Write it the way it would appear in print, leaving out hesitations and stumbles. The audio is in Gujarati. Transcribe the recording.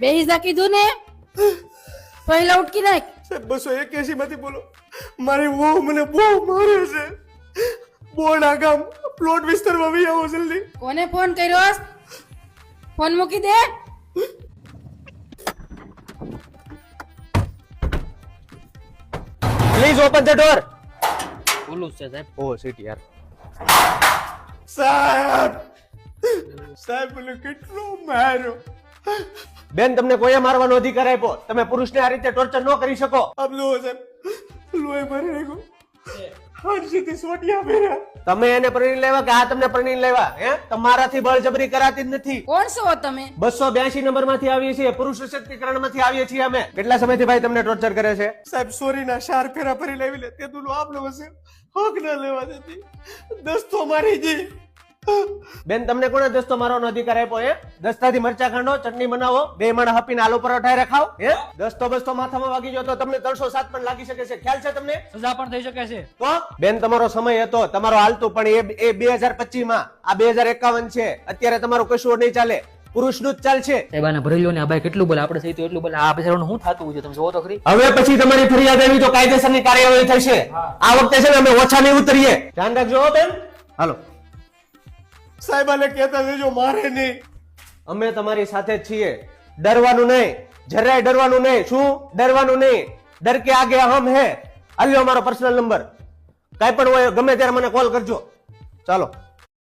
બેહી જા કીધું ને પહેલા ઉઠકી નાખ. સાહેબ 281 માંથી બોલો. મારી વહુ મને બહુ મારે છે. બોડા ગામ પ્લોટ વિસ્તારમાં આવી આવો જલ્દી. કોને ફોન કર્યો? ફોન મૂકી દે. Please open the door. બોલું છે સાહેબ. ઓ શિટ યાર. સાહેબ મને કેટલો માર્યો. બેન તમને કોઈએ મારવાનો અધિકાર આપ્યો? તમે પુરુષને આ રીતે ટોર્ચર ન કરી શકો. આપ લો સાહેબ લોહી ભરી નાખ્યો. હાંસીથી સોટિયા ફેર્યા. તમે એને પરણી લેવા કે આ તમને પરણી લેવા? હે, તમારાથી બળજબરી કરાતી જ નથી. કોણ છો તમે? 282 નંબર માંથી આવીએ છીએ, પુરુષ સશક્તિકરણ માંથી આવીએ છીએ અમે. કેટલા સમયથી ભાઈ તમને ટોર્ચર કરે છે? સાહેબ સોરી ના 4 ફેરા ફરી લાવી લે તે તું આપ લો હશે. હક ના લેવા દેતી. દસ્તો મારી જી. બેન તમને કોણે દસ્તો મારવાનો અધિકાર આપ્યો? હે, દસ્તાથી મરચા ખાંડો, ચટણી બનાવો, 2 માણા હપીને આલુ પરોઠા રખાવ. હે, દસ્તો બસ્તો માથામાં વાગી ગયો તો તમને 307 પણ લાગી શકે છે. ખ્યાલ છે તમને? સજા પણ થઈ શકે છે. તો બેન તમારો સમય હતો, તમારો હાલતું, પણ એ 2025 માં, આ 2051 છે. અત્યારે તમારું કશું નહીં ચાલે, પુરુષનું જ ચાલશે. સાહેબ આને ભરેલો ને આ ભાઈ કેટલું બોલે, આપણે સહી તો એટલું બોલે. આ બેચારાનું શું થતું હોય છે તમે જોવો તો ખરી. હવે પછી તમારી ફરિયાદ આવી તો કાયદેસરની કાર્યવાહી થશે. આ વખતે છે ને અમે ઓછા નહીં ઉતરીએ. ધ્યાન રાખજો હો બેન. હાલો. સાહેબ આને કહેતા દેજો મારે નહીં. અમે તમારી સાથે જ છીએ. ડરવાનું નહીં, જરાય ડરવાનું નહીં. શું ડરવાનું નહીં? ડર કે આગે હમ હે. આલ્યો મારો પર્સનલ નંબર. કાઈ પણ હોય ગમે ત્યારે મને કોલ કરજો. ચાલો.